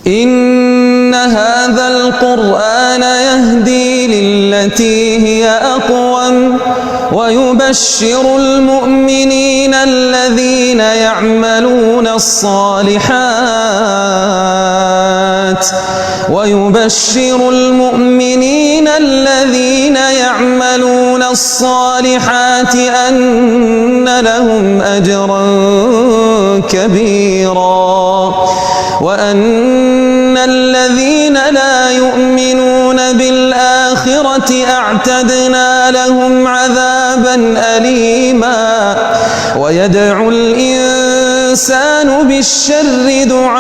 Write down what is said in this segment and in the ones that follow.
إن هذا القرآن يهدي للتي هي أقوم ويبشر المؤمنين الذين يعملون الصالحات أن لهم أجرا كبيرا وأن الذين لا يؤمنون بالآخرة أعتدنا لهم عذابا أليما ويدعو الإنسان بالشر دعاءه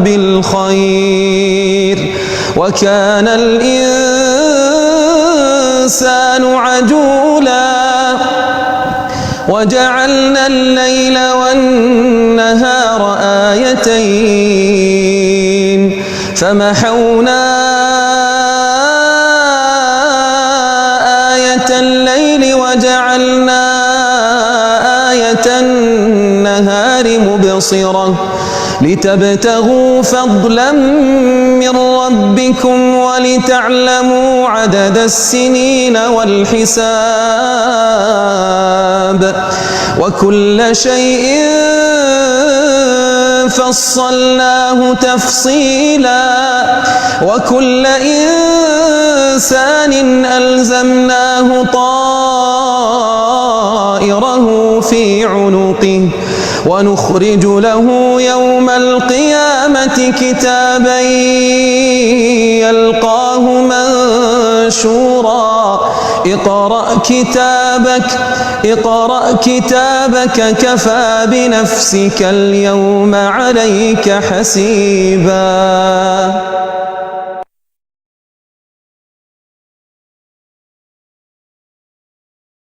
بالخير وكان الإنسان عجولا وجعلنا الليل والنهار آيتين فمحونا آية الليل وجعلنا آية النهار مبصرة لتبتغوا فضلا من ربكم ولتعلموا عدد السنين والحساب وكل شيء فصلناه تفصيلا وكل إنسان ألزمناه طائره في عنقه ونخرج له يوم القيامة كتابا يلقاه منشورا اقرأ كتابك كفى بنفسك اليوم عليك حسيبا.